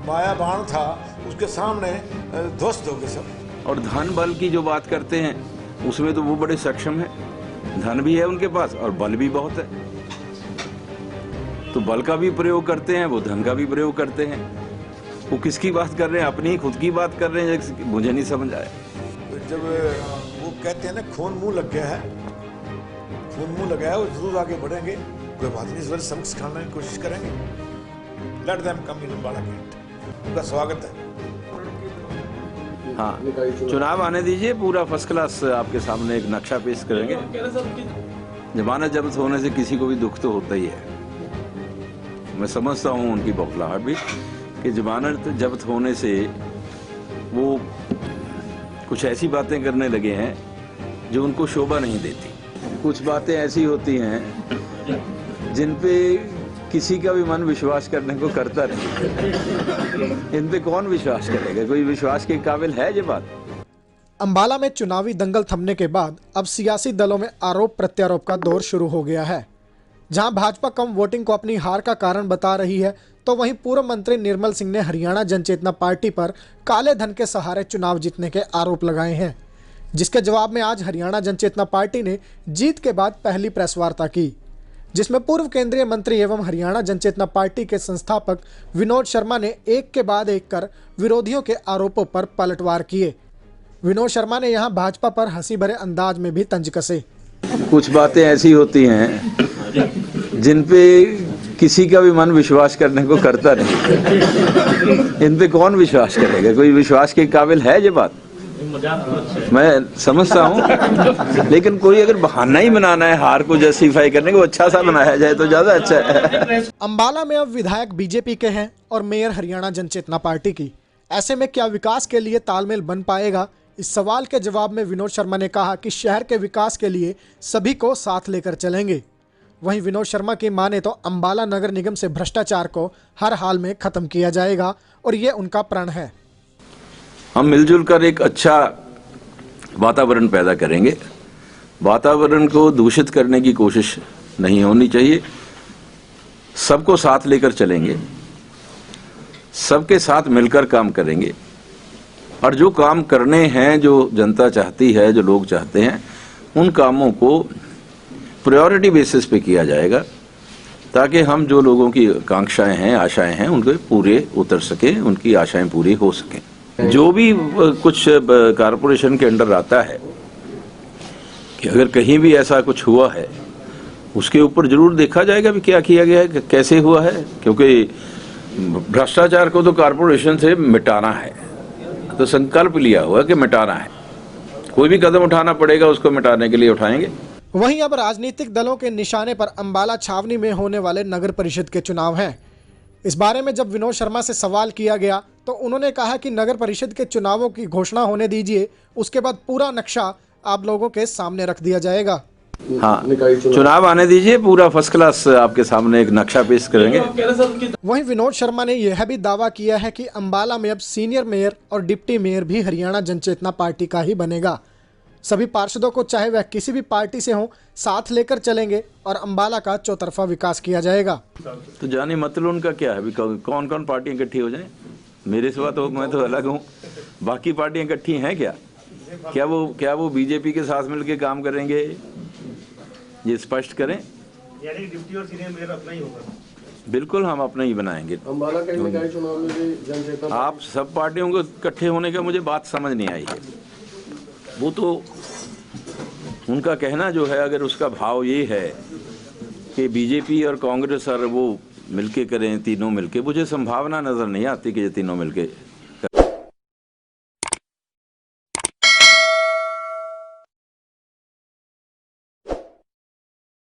माया बाण था उसके सामने ध्वस्त हो गए सब। और धन बल की जो बात करते हैं उसमें तो वो बड़े सक्षम है, धन भी है उनके पास और बल भी बहुत है, तो बल का भी प्रयोग करते हैं, वो धन का भी प्रयोग करते हैं। वो किसकी बात कर रहे हैं, अपनी खुद की बात कर रहे हैं, मुझे नहीं समझ आया। जब वो कहते हैं ना खून मुंह लग गया है, खून मुंह लगा है, वो जरूर आगे बढ़ेंगे, कोई बात नहीं, इस बार सबक सिखाने की कोशिश करेंगे। लेट देम कम इन अम्बाला गेट, उनका स्वागत है। हाँ, चुनाव आने दीजिए, पूरा फर्स्ट क्लास आपके सामने एक नक्शा पेश करेंगे। जमानत जब्त होने से किसी को भी दुख तो होता ही है, मैं समझता हूँ उनकी बौखलाहट भी, कि जमानत जब्त होने से वो कुछ ऐसी बातें करने लगे हैं जो उनको शोभा नहीं देती। कुछ बातें ऐसी होती हैं जिन पे किसी का भी मन विश्वास करने को करता नहीं, इन पे कौन विश्वास करेगा, कोई विश्वास के काबिल है ये बात। अम्बाला में चुनावी दंगल थमने के बाद अब सियासी दलों में आरोप प्रत्यारोप का दौर शुरू हो गया है। जहां भाजपा कम वोटिंग को अपनी हार का कारण बता रही है, तो वहीं पूर्व मंत्री निर्मल सिंह ने हरियाणा जनचेतना पार्टी पर काले धन के सहारे चुनाव जीतने के आरोप लगाए हैं, जिसके जवाब में आज हरियाणा जनचेतना पार्टी ने जीत के बाद पहली प्रेस वार्ता की, जिसमें पूर्व केंद्रीय मंत्री एवं हरियाणा जनचेतना पार्टी के संस्थापक विनोद शर्मा ने एक के बाद एक कर विरोधियों के आरोपों पर पलटवार किए। विनोद शर्मा ने यहां भाजपा पर हंसी भरे अंदाज में भी तंज कसे। कुछ बातें ऐसी होती हैं जिन पे किसी का भी मन विश्वास करने को करता नहीं, इन पे कौन विश्वास करेगा, कोई विश्वास के काबिल है ये बात, मैं समझता हूँ। लेकिन कोई अगर बहाना ही बनाना है हार को जस्टिफाई करने को, अच्छा सा बनाया जाए तो ज्यादा अच्छा है। अम्बाला में अब विधायक बीजेपी के हैं और मेयर हरियाणा जनचेतना पार्टी की। ऐसे में क्या विकास के लिए तालमेल बन पाएगा? इस सवाल के जवाब में विनोद शर्मा ने कहा कि शहर के विकास के लिए सभी को साथ लेकर चलेंगे। वहीं विनोद शर्मा की माने तो अम्बाला नगर निगम से भ्रष्टाचार को हर हाल में खत्म किया जाएगा और ये उनका प्रण है। हम मिलजुल कर एक अच्छा वातावरण पैदा करेंगे, वातावरण को दूषित करने की कोशिश नहीं होनी चाहिए, सबको साथ लेकर चलेंगे, सबके साथ मिलकर काम करेंगे और जो काम करने हैं, जो जनता चाहती है, जो लोग चाहते हैं, उन कामों को प्रायोरिटी बेसिस पे किया जाएगा, ताकि हम जो लोगों की आकांक्षाएं हैं, आशाएं हैं, उनके पूरे उतर सके, उनकी आशाएं पूरी हो सकें। जो भी कुछ कारपोरेशन के अंडर आता है कि अगर कहीं भी ऐसा कुछ हुआ है, उसके ऊपर जरूर देखा जाएगा भी क्या किया गया है, कैसे हुआ है, क्योंकि भ्रष्टाचार को तो कारपोरेशन से मिटाना है, तो संकल्प लिया हुआ कि मिटाना है, कोई भी कदम उठाना पड़ेगा, उसको मिटाने के लिए उठाएंगे। वहीं अब राजनीतिक दलों के निशाने पर अम्बाला छावनी में होने वाले नगर परिषद के चुनाव हैं। इस बारे में जब विनोद शर्मा से सवाल किया गया तो उन्होंने कहा कि नगर परिषद के चुनावों की घोषणा होने दीजिए, उसके बाद पूरा नक्शा आप लोगों के सामने रख दिया जाएगा। हाँ, चुनाव आने दीजिए, पूरा फर्स्ट क्लास आपके सामने एक नक्शा पेश करेंगे। वहीं विनोद शर्मा ने यह भी दावा किया है कि अम्बाला में अब सीनियर मेयर और डिप्टी मेयर भी हरियाणा जनचेतना पार्टी का ही बनेगा। सभी पार्षदों को, चाहे वह किसी भी पार्टी से हों, साथ लेकर चलेंगे और अम्बाला का चौतरफा विकास किया जाएगा। तो जाने मतलब उनका क्या है, कौन कौन पार्टियां इकट्ठी हो जाएं? मेरे सिवा तो मैं तो अलग हूँ, बाकी पार्टियां इकट्ठी हैं क्या? क्या वो बीजेपी के साथ मिलकर काम करेंगे? ये स्पष्ट करें। यानी डिप्टी और सीनियर मेयर अपना ही होगा? बिल्कुल, हम अपना ही बनाएंगे। अम्बाला के निकाय चुनाव में भी जनचेतना, आप सब पार्टियों को इकट्ठे होने का मुझे बात समझ नहीं आई है। वो तो उनका कहना जो है, अगर उसका भाव ये है कि बीजेपी और कांग्रेस और वो मिलके करें, तीनों मिलके, मुझे संभावना नजर नहीं आती कि ये तीनों मिलके